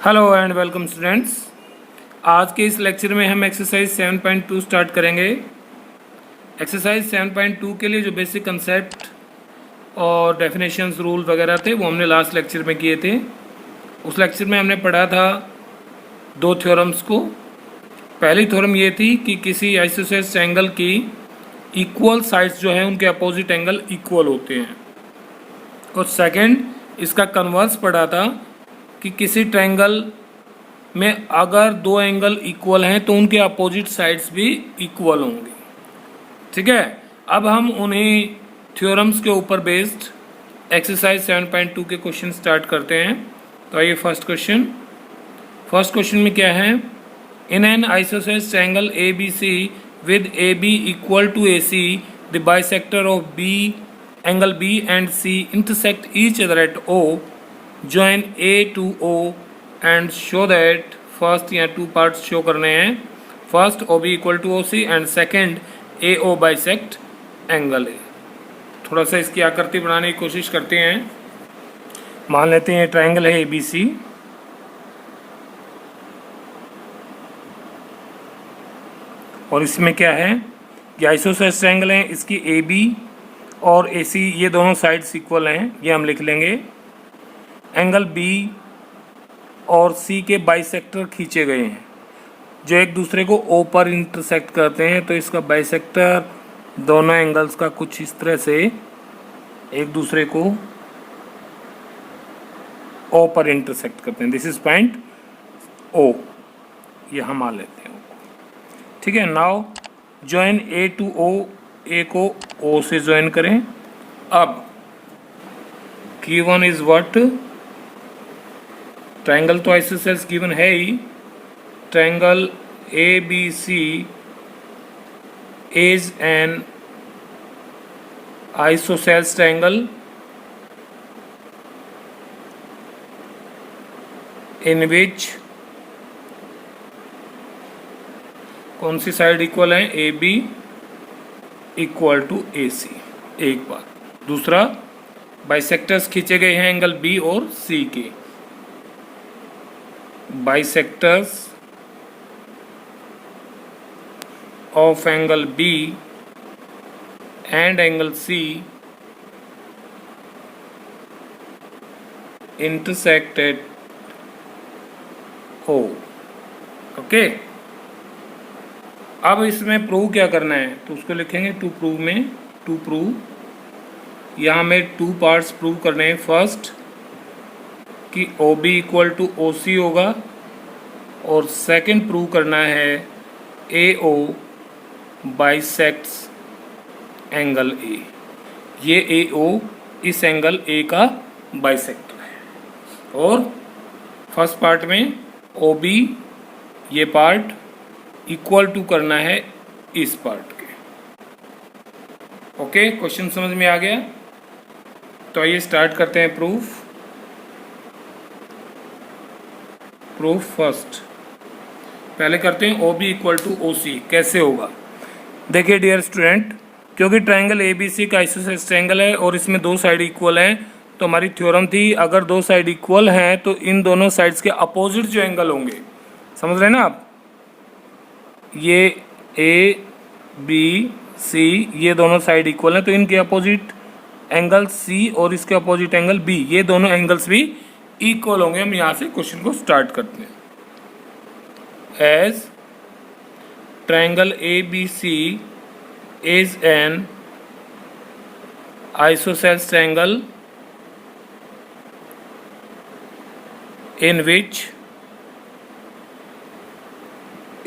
Hello and welcome students. आज के इस लेक्चर में हम एक्सरसाइज 7.2 स्टार्ट करेंगे। एक्सरसाइज 7.2 के लिए जो बेसिक कंसेप्ट और डेफिनेशंस रूल वगैरह थे वो हमने लास्ट लेक्चर में किए थे। उस लेक्चर में हमने पढ़ा था दो थ्योरम्स को। पहली थ्योरम ये थी कि किसी आइसोसेलेस ट्रायंगल की इक्वल साइड्स जो हैं उनके अपोजिट एंगल इक्वल होते हैं। और सेकंड इसका कन्वर्स पढ़ा था कि किसी ट्रायंगल में अगर दो एंगल इक्वल हैं तो उनके अपोजिट साइड्स भी इक्वल होंगे। ठीक है, अब हम उन्हीं थ्योरम्स के ऊपर बेस्ड एक्सरसाइज 7.2 के क्वेश्चन स्टार्ट करते हैं। तो आइए फर्स्ट क्वेश्चन में क्या है। In an isosceles triangle A B C with A B equal to A C the bisector of B angle B and C intersect each other at O. join A to O and show that first यहाँ two parts show करने हैं। First OB equal to OC and second AO bisect angle A। थोड़ा सा इसकी आकृति बनाने की कोशिश करते हैं। मान लेते हैं ट्रायंगल है ABC और इसमें क्या है, ये आइसोसेलेस ट्रायंगल है। इसकी AB और AC ये दोनों साइड्स इक्वल हैं, ये हम लिख लेंगे। एंगल B और C के बाइसेक्टर खींचे गए हैं जो एक दूसरे को O पर इंटरसेक्ट करते हैं। तो इसका बाइसेक्टर दोनों एंगल्स का कुछ इस तरह से एक दूसरे को O पर इंटरसेक्ट करते हैं। दिस इज पॉइंट O, ये हम मान लेते हैं। ठीक है, now join A to O, A को O से ज्वाइन करें। अब गिवन इज व्हाट, ट्रायंगल तो आइसोसेलेस गिवन है ही। Triangle A B C is an isosceles triangle in which कौन सी साइड इक्वल है, A B equal to A C. एक बात। दूसरा, बाइसेक्टर्स खींचे गए हैं एंगल बी और सी के। Bisectors of angle B and angle C intersect at O। Okay, अब इसमें प्रूव क्या करना है तो उसको लिखेंगे टू प्रूव में। टू प्रूव, यहाँ में टू पार्ट्स प्रूव करने हैं। फर्स्ट कि OB इक्वल टू OC होगा और सेकंड प्रूव करना है AO बाइसेक्ट्स एंगल A। ये AO इस एंगल A का बाइसेक्टर है। और फर्स्ट पार्ट में OB ये पार्ट इक्वल टू करना है इस पार्ट के। ओके, क्वेश्चन समझ में आ गया। तो आइए स्टार्ट करते हैं प्रूफ। फर्स्ट पहले करते हैं OB इक्वल टू OC। कैसे होगा, देखिए डियर स्टूडेंट, क्योंकि ट्रायंगल ABC का आइसोसेलेस ट्रायंगल है और इसमें दो साइड इक्वल हैं, तो हमारी थ्योरम थी अगर दो साइड इक्वल हैं तो इन दोनों साइड्स के अपोजिट जो एंगल होंगे, समझ रहे हैं ना आप, ये ABC ये दोनों साइड इक्वल हैं तो इनके अपोजिट एंगल C और इसके अपोजिट एंगल B, ये दोनों एंगल्स भी इक्वल होंगे। हम यहाँ से क्वेश्चन को स्टार्ट करते हैं। As triangle ABC is an isosceles triangle in which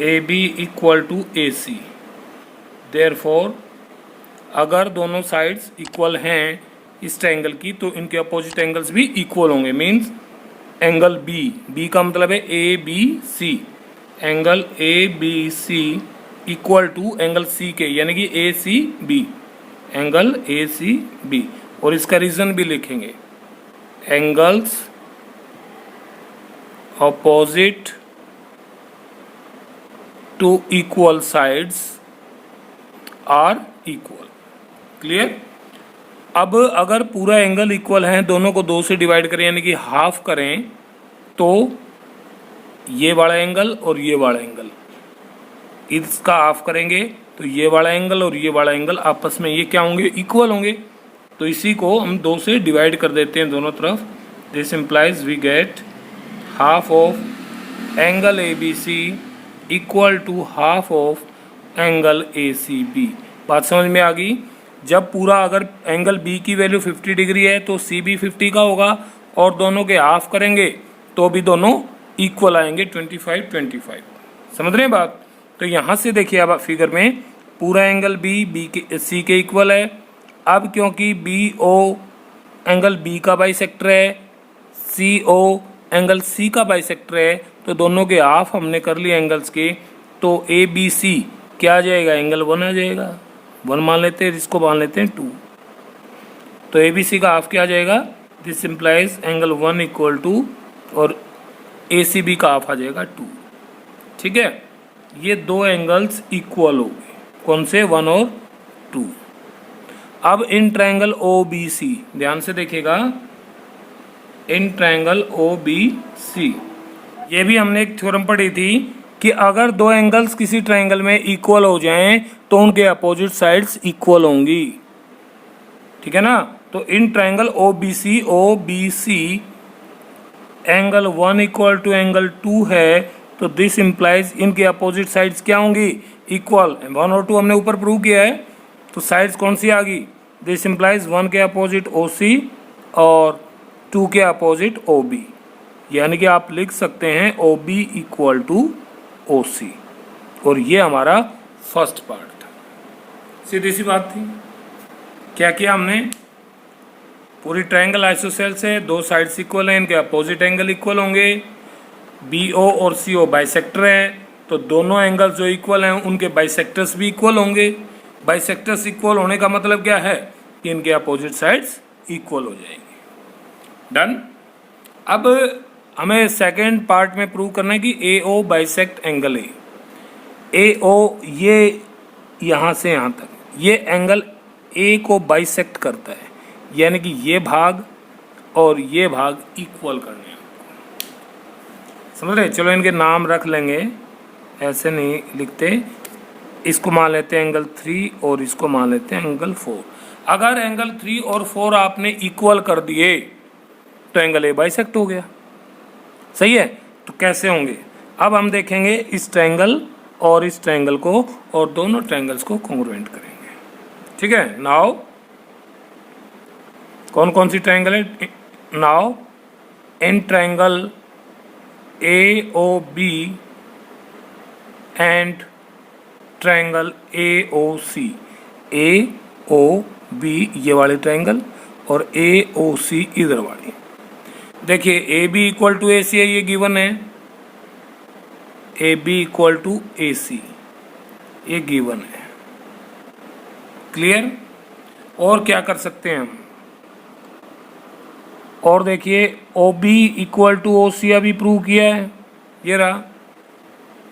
AB equal to AC। Therefore अगर दोनों साइड्स इक्वल हैं इस ट्रायंगल की तो इनके अपोजिट एंगल्स भी इक्वल होंगे। मींस एंगल B का मतलब है ABC, angle ABC equal to angle C के, यानी कि ACB, एंगल ACB। और इसका रीजन भी लिखेंगे, angles opposite to equal sides are equal. Clear. अब अगर पूरा एंगल इक्वल है, दोनों को 2 से डिवाइड करें यानी कि हाफ करें, तो ये वाला एंगल और ये वाला एंगल, इसका हाफ करेंगे तो ये वाला एंगल और ये वाला एंगल आपस में ये क्या होंगे, इक्वल होंगे। तो इसी को हम 2 से डिवाइड कर देते हैं दोनों तरफ। This implies we get half of angle A B C equal to half of angle A C B. बात समझ में आ गई। जब पूरा अगर एंगल बी की वैल्यू 50 डिग्री है तो सी भी 50 का होगा, और दोनों के हाफ करेंगे तो भी दोनों इक्वल आएंगे, 25-25। समझ रहे हैं बात। तो यहाँ से देखिए अब फिगर में पूरा एंगल बी के सी के इक्वल है। अब क्योंकि बी ओ एंगल बी का बाइसेक्टर है, सी ओ एंगल सी का बाइसेक्टर है, तो दोनों के हाफ हमने कर लिए एंगल्स के, तो ए बी सी क्या आ जाएगा, एंगल 1 आ जाएगा। 1 मान लेते हैं, इसको मान लेते हैं 2, तो ए बी सी का हाफ क्या आ जाएगा, this implies angle 1 equal to, और ए सी बी का हाफ आ जाएगा 2। ठीक है, ये 2 एंगल्स इक्वल हो गए, कौन से, 1 और 2। अब इन ट्रायंगल ओ बी सी, ध्यान से देखिएगा, इन ट्रायंगल ओ बी सी, ये भी हमने एक थ्योरम पढ़ी थी कि अगर 2 एंगल्स किसी ट्रायंगल में इक्वल हो जाएं तो उनके अपोजिट साइड्स इक्वल होंगी। ठीक है ना। तो in triangle O B C angle 1 equal to angle 2 है, तो दिस इम्प्लाइज इनके अपोजिट साइड्स क्या होंगी, इक्वल। 1 और 2 हमने ऊपर प्रूव किया है, तो साइड्स कौन सी आ गई, दिस इम्प्लाइज 1 के अपोजिट ओ सी और 2 के अपोजिट ओ बी, यानी कि आप लिख सकते हैं O B equal to O C. और ये हमारा फर्स्ट पार्ट था। सीधी सी बात थी। क्या किया हमने, पूरी ट्रायंगल आइसोसेल्स है, 2 साइड्स इक्वल हैं, इनके अपोजिट एंगल इक्वल होंगे, बी ओ और सी ओ बाइसेक्टर है, तो दोनों एंगल्स जो इक्वल हैं उनके बाइसेक्टर्स भी इक्वल होंगे। बाइसेक्टर्स इक्वल होने का मतलब क्या है कि इनके अपोजिट साइड्स इक्वल हो जाएंगे। डन। अब हमें सेकंड पार्ट में प्रूव करना है कि ए ओ बाइसेक्ट एंगल ए ओ, ये यहाँ से यहाँ तक ये एंगल ए को बाइसेक्ट करता है, यानी कि ये भाग और ये भाग इक्वल करने हैं। समझ रहे। चलो इनके नाम रख लेंगे, ऐसे नहीं लिखते। इसको मान लेते हैं एंगल 3 और इसको मान लेते हैं एंगल 4। अगर एंगल 3 और 4 आपने इक्वल कर दिए तो एंगल ए बाइसेक्ट हो गया। सही है। तो कैसे होंगे, अब हम देखेंगे इस ट्रायंगल और इस ट्रायंगल को, और दोनों ट्रायंगल्स को कॉन्ग्रुएंट करेंगे। ठीक है। नाउ कौन कौन सी ट्रायंगल है, now in triangle A O B and triangle A O C, A O B ये वाले ट्रायंगल और ए ओ सी इधर वाली। देखिए ए B equal to A C है, ये गिवन है, A B equal to A C ये गिवन है। क्लियर। और क्या कर सकते हैं हम, और देखिए O B equal to O C अभी प्रूव किया है, ये रहा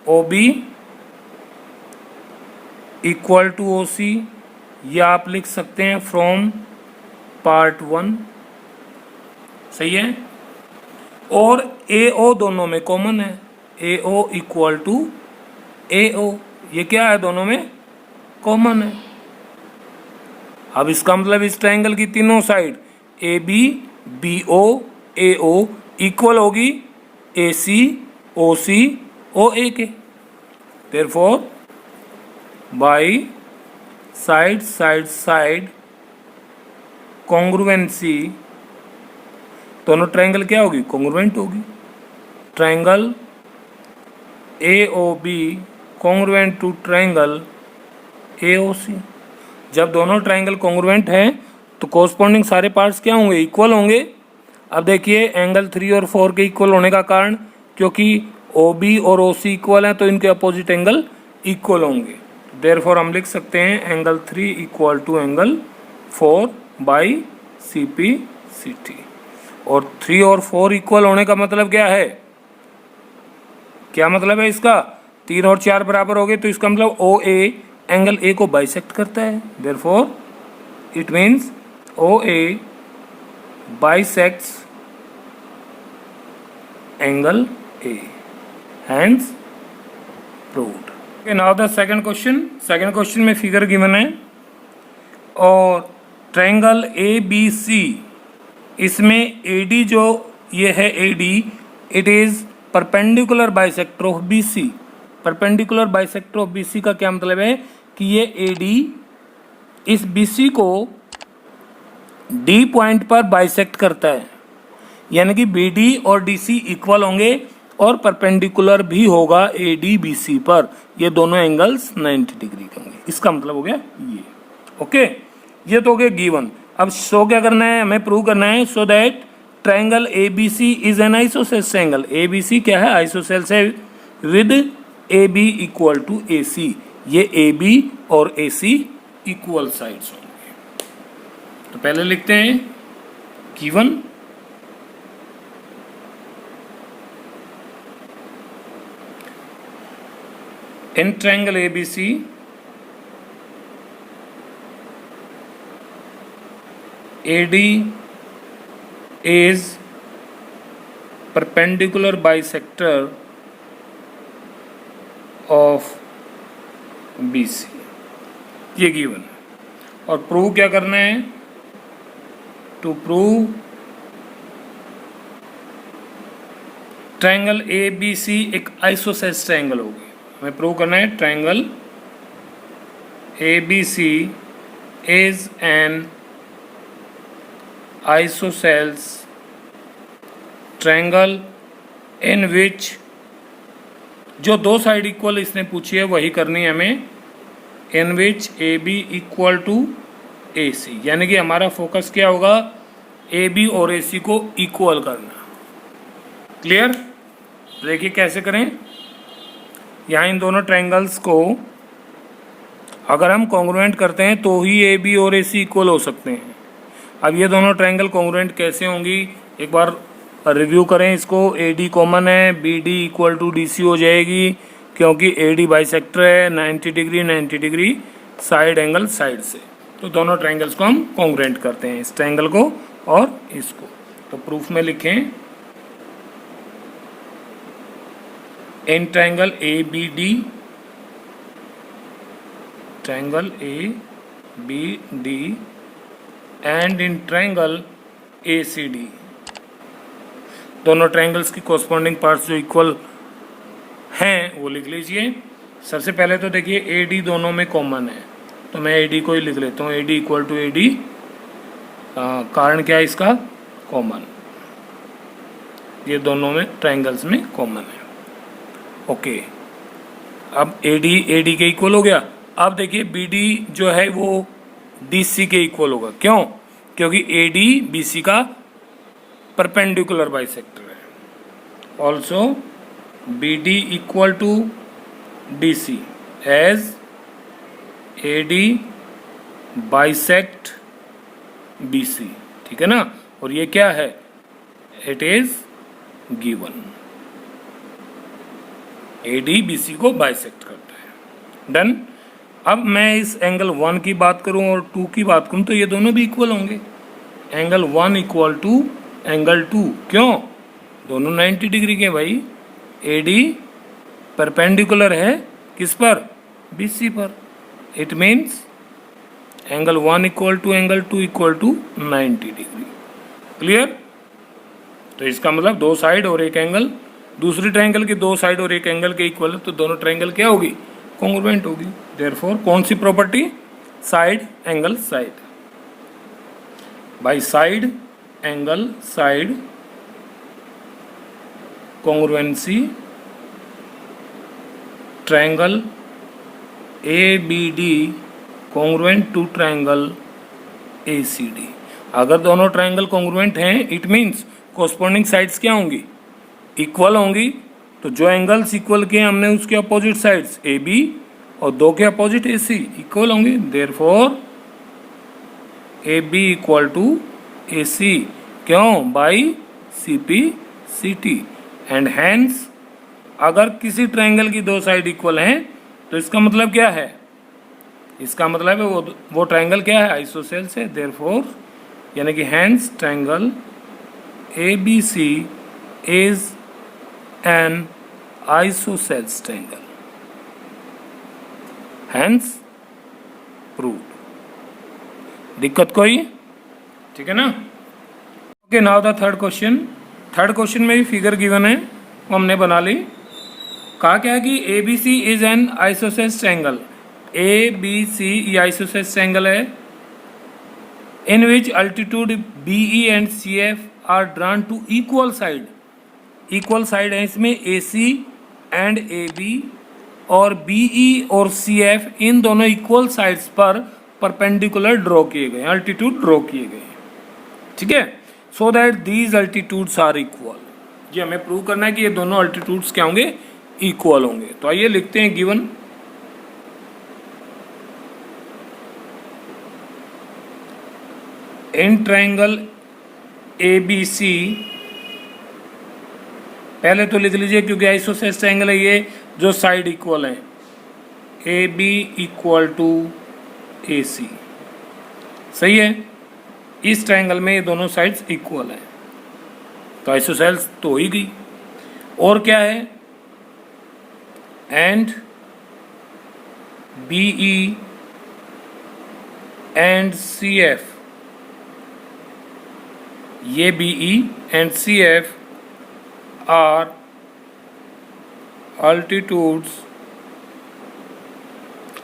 O B equal to O C, ये आप लिख सकते हैं फ्रॉम पार्ट 1। सही है। और ए ओ दोनों में कॉमन है, ए ओ इक्वल टू ए ओ, ये क्या है, दोनों में कॉमन है। अब इसका मतलब इस ट्रायंगल की तीनों side A B B O A O equal होगी A C O C O A के। Therefore by side side side congruency, दोनों ट्रायंगल क्या होगी, कॉन्ग्रुएंट होगी। Triangle A O B congruent to triangle A O C. जब दोनों ट्रायंगल congruent हैं तो कोरस्पॉन्डिंग सारे पार्ट्स क्या होंगे, इक्वल होंगे। अब देखिए एंगल 3 और 4 के इक्वल होने का कारण, क्योंकि ओ बी और ओ सी इक्वल हैं तो इनके अपोजिट एंगल इक्वल होंगे। देयरफॉर हम लिख सकते हैं angle 3 equal to angle 4 by C P C T. और 3 और 4 इक्वल होने का मतलब क्या है, क्या मतलब है इसका, 3 और 4 बराबर हो गए, तो इसका मतलब ओ ए एंगल ए को बाइसेक्ट करता है। Therefore it means O A bisects angle A. Hence proved. Okay, now the second question में फिगर गिवन है और ट्रायंगल ए बी सी, इसमें ए डी जो ये है A D, it is perpendicular bisector of B C. Perpendicular bisector of B C का क्या मतलब है कि ये ए डी इस बी सी को डी पॉइंट पर बाइसेक्ट करता है, यानी कि बी डी और डी सी इक्वल होंगे और परपेंडिकुलर भी होगा ए डी बी सी पर। ये दोनों एंगल्स 90 डिग्री के होंगे, इसका मतलब हो गया ये। ओके, ये तो हो गया गिवन। अब शो क्या करना है, हमें प्रूव करना है so that triangle A B C is an isosceles triangle. A B C क्या है, आइसोसेलेस है with A B equal to A C. ये ए बी और ए सी इक्वल साइड्स होंगे। तो पहले लिखते हैं given in triangle ABC AD is perpendicular bisector of BC, ये गिवन है। और प्रूव क्या करना है, to prove triangle A B C एक आइसोसेलेस ट्रायंगल होगी। हमें प्रूव करना है triangle A B C is an isosceles triangle in which, जो दो साइड इक्वल इसने पूछी है वही करनी है हमें, इन विच ए बी इक्वल टू ए सी, यानी कि हमारा फोकस क्या होगा, ए बी और ए सी को इक्वल करना। क्लियर? देखिए कैसे करें। यहाँ इन दोनों ट्रायंगल्स को अगर हम कॉन्ग्रुएंट करते हैं तो ही ए बी और ए सी इक्वल हो सकते हैं। अब ये दोनों ट्रायंगल कॉन्ग्रुएंट कैसे होंगी, एक बार रिव्यू करें इसको। ए डी कॉमन है, B D equal to D C हो जाएगी, क्योंकि ए डी बाइसेक्टर है, 90 डिग्री साइड एंगल साइड से। तो दोनों ट्रायंगल्स को हम कॉन्ग्रुएंट करते हैं, इस ट्रायंगल को और इसको। तो प्रूफ में लिखें in triangle ABD, triangle ABD and in triangle ACD, दोनों ट्रायंगल्स की कॉरस्पॉन्डिंग पार्ट्स जो इक्वल हैं वो लिख लीजिए। सबसे पहले तो देखिए AD दोनों में कॉमन है, तो मैं AD को ही लिख लेता हूँ, AD इक्वल टू AD। कारण क्या है इसका, कॉमन, ये दोनों में ट्रायंगल्स में कॉमन है। ओके, अब AD के इक्वल हो गया। अब देखिए BD जो है वो DC के इक्वल होगा। क्यों? क्योंकि AD BC का परपेंडिकुलर बाइसेक्टर है। Also BD equal to DC as AD bisect BC, ठीक है ना। और ये क्या है, it is given, AD BC को बाइसेक्ट करता है। डन। अब मैं इस एंगल 1 की बात करूं और 2 की बात करूं तो ये दोनों भी इक्वल होंगे। एंगल 1 इक्वल टू एंगल 2, क्यों, दोनों 90 डिग्री के भाई। AD परपेंडिकुलर है किस पर, BC पर। It means angle 1 equal to angle 2 equal to 90 degree. Clear? तो इसका मतलब दो साइड और एक एंगल, दूसरी ट्रायंगल की दो साइड और एक एंगल के इक्वल है, तो दोनों ट्रायंगल क्या होगी, कॉन्ग्रुएंट होगी। देयरफॉर कौन सी property, side angle side, by side angle side congruency triangle ABD congruent to triangle ACD। अगर दोनों ट्रायंगल कॉन्ग्रुएंट हैं, इट मीन्स कॉरस्पॉन्डिंग साइड्स क्या होंगी, इक्वल होंगी। तो जो एंगल्स इक्वल किए हमने उसके अपोजिट साइड्स AB और दो के अपोजिट AC इक्वल होंगे। Therefore AB equal to AC, क्यों, by CP CT। And hence अगर किसी ट्रायंगल की दो साइड इक्वल हैं तो इसका मतलब क्या है, इसका मतलब है वो ट्रायंगल क्या है, आइसोसेलेस है। देयरफॉर यानी कि hence triangle ABC is an isosceles triangle, hence proved. दिक्कत कोई? ठीक है ना? Okay, now the third question. Third question में भी फिगर गिवन है, वो हमने बना ली। कहा क्या है कि A B C is an isosceles triangle. A B C ये आइसोसेल्स ट्रायंगल है in which altitude B E and C F are drawn to equal side. Equal side है इसमें A C and A B, और B E और C F इन दोनों equal sides पर perpendicular draw किए गए, अल्टीट्यूड ड्रॉ किए गए, ठीक है। So that these altitudes are equal. ये हमें प्रूव करना है कि ये दोनों अल्टीट्यूड्स क्या होंगे, इक्वल होंगे। तो आइए लिखते हैं given. In triangle A B C, पहले तो लिख लीजिए क्योंकि आइसोसेल्स ट्रायंगल है ये, जो साइड इक्वल है, A B equal to A सी, सही है। इस ट्रायंगल में ये दोनों साइड्स इक्वल हैं, तो आइसोसेल्स तो हो ही गई। और क्या है, and B E and C F, ये B E and C F are altitudes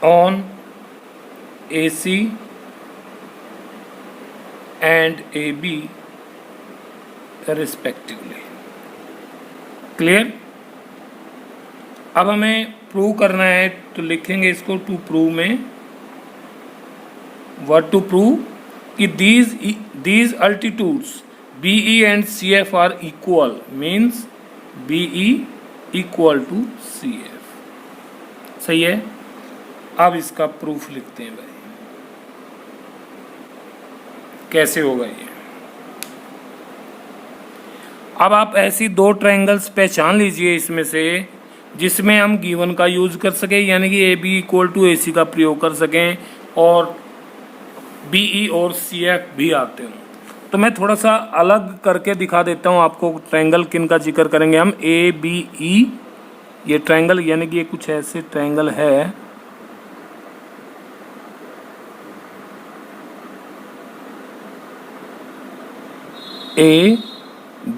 on AC and AB respectively। Clear? अब हमें प्रूव करना है, तो लिखेंगे इसको टू प्रूव में। What to prove? कि these altitudes BE and CF are equal, means BE equal to C F, सही है। अब इसका प्रूफ लिखते हैं भाई, कैसे होगा ये। अब आप ऐसी दो ट्रायंगल्स पहचान लीजिए इसमें से जिसमें हम गिवन का यूज कर सके, यानी कि A B equal to A सी का प्रयोग कर सकें और बी ई और सी एफ भी आते हों। तो मैं थोड़ा सा अलग करके दिखा देता हूँ आपको ट्रायंगल किन का जिक्र करेंगे हम। ए बी ई ये ट्रायंगल, यानी कि ये कुछ ऐसे ट्रायंगल है, ए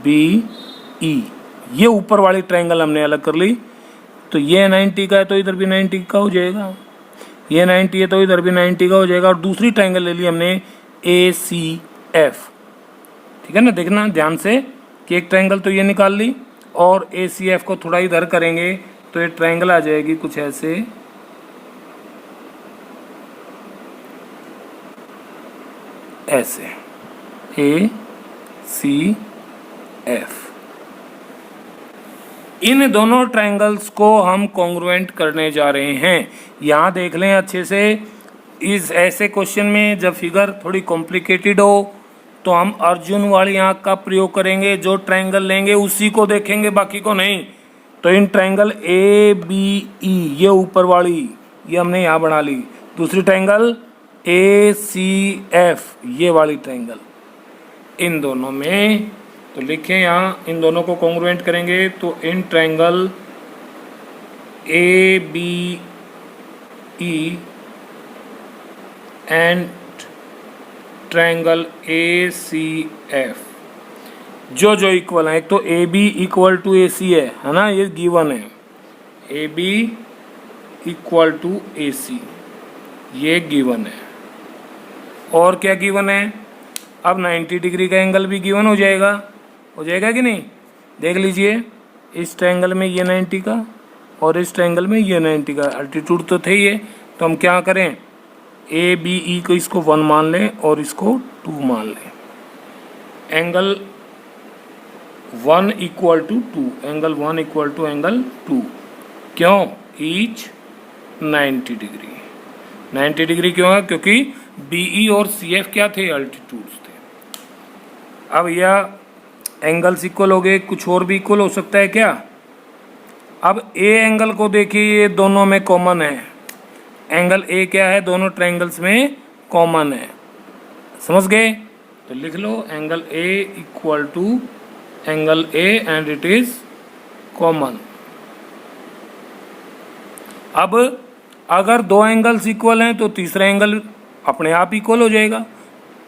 बी ई, ये ऊपर वाली ट्रायंगल हमने अलग कर ली। तो ये 90 का है तो इधर भी 90 का हो जाएगा, ये 90 है तो इधर भी 90 का हो जाएगा। और दूसरी ट्रायंगल ले ली हमने ए सी एफ, ठीक है ना। देखना ध्यान से कि एक ट्रायंगल तो ये निकाल ली, और ए सी एफ को थोड़ा इधर करेंगे तो ये ट्रायंगल आ जाएगी कुछ ऐसे, ऐसे ए सी एफ। इन दोनों ट्रायंगल्स को हम कॉन्ग्रुएंट करने जा रहे हैं। यहाँ देख लें अच्छे से, इस ऐसे क्वेश्चन में जब फिगर थोड़ी कॉम्प्लिकेटेड हो तो हम अर्जुन वाली आंख का प्रयोग करेंगे, जो ट्रायंगल लेंगे उसी को देखेंगे, बाकी को नहीं। तो इन ट्रायंगल ए बी ई, ये ऊपर वाली ये हमने यहाँ बना ली। दूसरी ट्रायंगल ए सी एफ, ये वाली ट्रायंगल, इन दोनों में तो लिखें यहाँ, इन दोनों को कॉन्ग्रुएंट करेंगे। तो in triangle A B E and triangle A C F, जो जो इक्वल है, एक तो A B equal to A C है ना, ये गिवन है। A B equal to A C, ये गिवन है। और क्या गिवन है? अब 90 डिग्री का एंगल भी गिवन हो जाएगा कि नहीं? देख लीजिए, इस ट्रायंगल में ये 90 का और इस ट्रायंगल में ये 90 का, अल्टीट्यूड तो थे ये। तो हम क्या करें, ए बी ई को इसको 1 मान लें और इसको 2 मान लें। Angle 1 equal to 2, angle 1 equal to angle 2, क्यों? Each 90 degree. 90 डिग्री क्यों है? क्योंकि बी ई और सी एफ क्या थे? अल्टीट्यूड्स थे। अब यह एंगल्स इक्वल हो गए, कुछ और भी इक्वल हो सकता है क्या? अब ए एंगल को देखिए, ये दोनों में कॉमन है। एंगल ए क्या है? दोनों ट्रायंगल्स में कॉमन है, समझ गए? तो लिख लो angle A equal to angle A and it is common. अब अगर दो एंगल्स इक्वल हैं तो तीसरा एंगल अपने आप इक्वल हो जाएगा।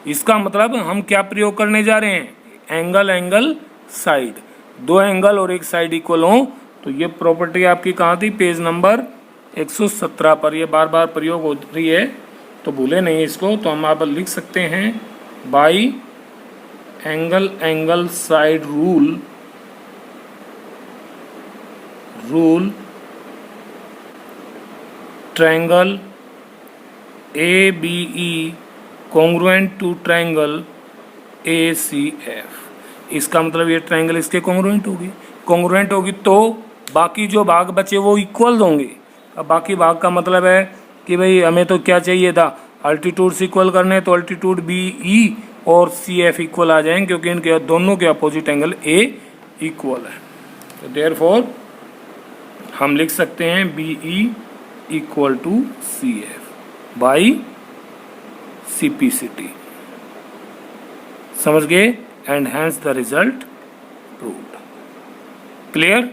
इसका मतलब हम क्या प्रयोग करने जा रहे हैं, एंगल एंगल साइड। दो एंगल और एक साइड इक्वल हो तो ये प्रॉपर्टी आपकी कहाँ थी, पेज नंबर 117 पर। ये बार बार प्रयोग हो रही है तो भूले नहीं इसको। तो हम आप लिख सकते हैं by angle angle side rule triangle A B E congruent to triangle A C F. इसका मतलब ये ट्रायंगल इसके कॉन्ग्रुएंट होगी तो बाकी जो भाग बचे वो इक्वल होंगे। अब बाकी भाग का मतलब है कि भाई हमें तो क्या चाहिए था, अल्टीट्यूड्स इक्वल करने, तो अल्टीट्यूड बी ई और सी एफ इक्वल आ जाएंगे क्योंकि इनके दोनों के अपोजिट एंगल ए इक्वल है। तो देयरफॉर हम लिख सकते हैं B E equal to C F by CPCT। समझ गए? And hence the result proved. Clear?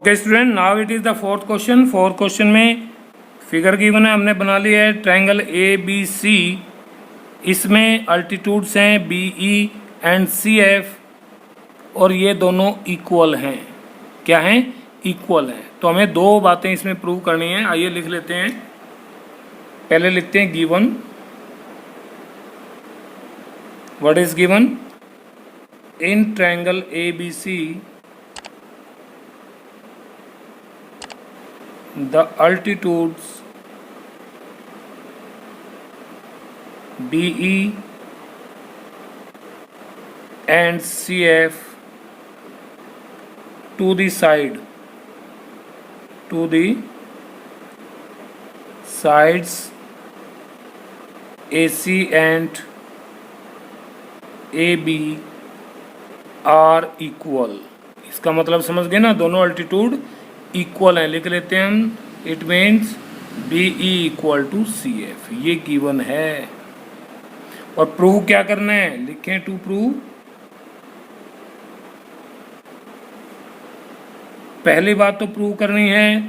Okay student, now it is the fourth question. Fourth question में फिगर गिवन है, हमने बना लिया है ट्रायंगल ABC। इसमें अल्टीट्यूड्स हैं BE एंड CF और ये दोनों इक्वल हैं। क्या हैं? इक्वल हैं। तो हमें दो बातें इसमें प्रूव करनी है। आइए लिख लेते हैं। पहले लिखते हैं given. What is given? In triangle ABC the altitudes BE and CF to the sides AC and AB are equal. इसका मतलब समझ गए ना, दोनों अल्टीट्यूड इक्वल है। लिख लेते हैं हम, it means B E equal to C F. ये गिवन है। और प्रूव क्या करना है, लिखें टू प्रूव। पहली बात तो प्रूव करनी है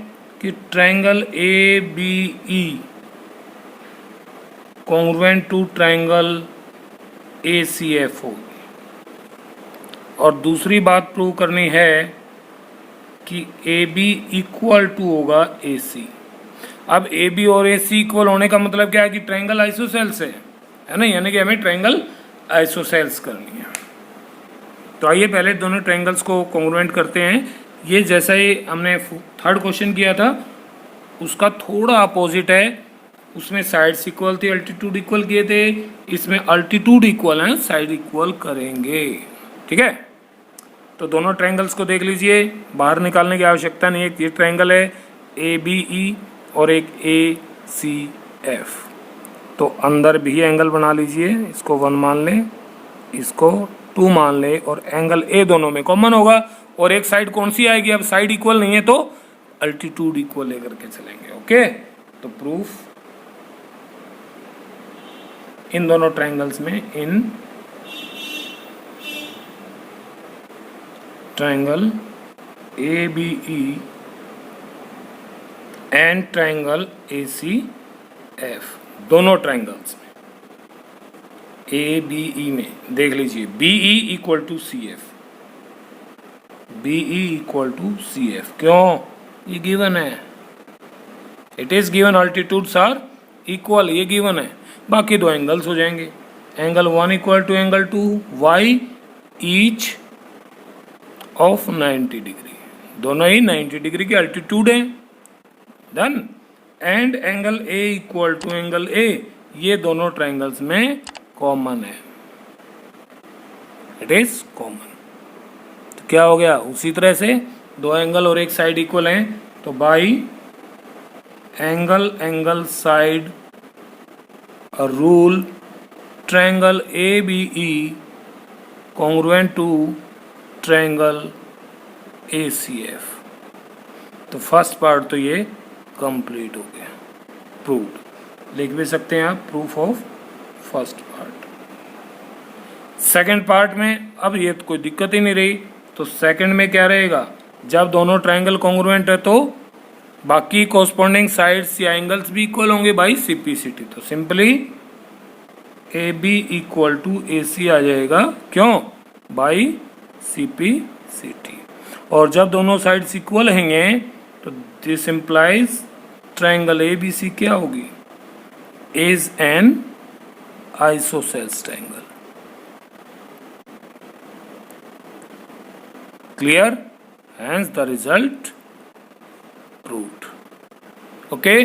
कि triangle A B E congruent to triangle A C F होगी। और दूसरी बात प्रूव करनी है कि ए बी इक्वल टू होगा ए सी। अब ए बी और ए सी इक्वल होने का मतलब क्या है कि ट्रायंगल आइसोसेल्स है ना, यानी कि हमें ट्रायंगल आइसोसेल्स करनी है। तो आइए पहले दोनों ट्रायंगल्स को कॉन्ग्रुएंट करते हैं। ये जैसा ही हमने थर्ड क्वेश्चन किया था उसका थोड़ा अपोजिट है। उसमें साइड्स इक्वल थी, अल्टीट्यूड इक्वल किए थे। इसमें अल्टीट्यूड इक्वल है, साइड इक्वल करेंगे। ठीक है, तो दोनों ट्रायंगल्स को देख लीजिए, बाहर निकालने की आवश्यकता नहीं है। ये ट्रायंगल है ए बी ई और एक ए सी एफ। तो अंदर भी एंगल बना लीजिए, इसको 1 मान लें, इसको 2 मान लें और एंगल ए दोनों में कॉमन होगा। और एक साइड कौन सी आएगी, अब साइड इक्वल नहीं है तो अल्टीट्यूड इक्वल लेकर के चलेंगे। ओके, तो प्रूफ इन दोनों ट्रायंगल्स में, in triangle A B E and triangle A C F, दोनों ट्रायंगल्स में ए बी ई में देख लीजिए B E equal to C F, B E equal to C F. क्यों? ये गिवन है, it is given, altitudes are equal, ये given है। बाकी दो एंगल्स हो जाएंगे, angle 1 equal to angle 2 why each of 90 degree, दोनों ही 90 डिग्री के अल्टीट्यूड हैं। Done. And angle A equal to angle A, ये दोनों ट्रायंगल्स में कॉमन है, इट इज कॉमन। तो क्या हो गया, उसी तरह से दो एंगल और एक साइड इक्वल हैं तो by angle angle side rule triangle A B E congruent to triangle A C F. तो फर्स्ट पार्ट तो ये कंप्लीट हो गया, प्रूव्ड। लिख भी सकते हैं आप, proof of first part. Second part में अब ये कोई दिक्कत ही नहीं रही, तो सेकंड में क्या रहेगा, जब दोनों ट्रायंगल कॉन्ग्रुएंट है तो बाकी कोरस्पॉन्डिंग साइड्स या एंगल्स भी इक्वल होंगे by C P C T. तो simply A B equal to A C आ जाएगा, क्यों? By C P C T. और जब दोनों साइड्स इक्वल होंगे तो this implies triangle A B C क्या होगी? Is an isosceles triangle. Clear? Hence the result proved. Okay.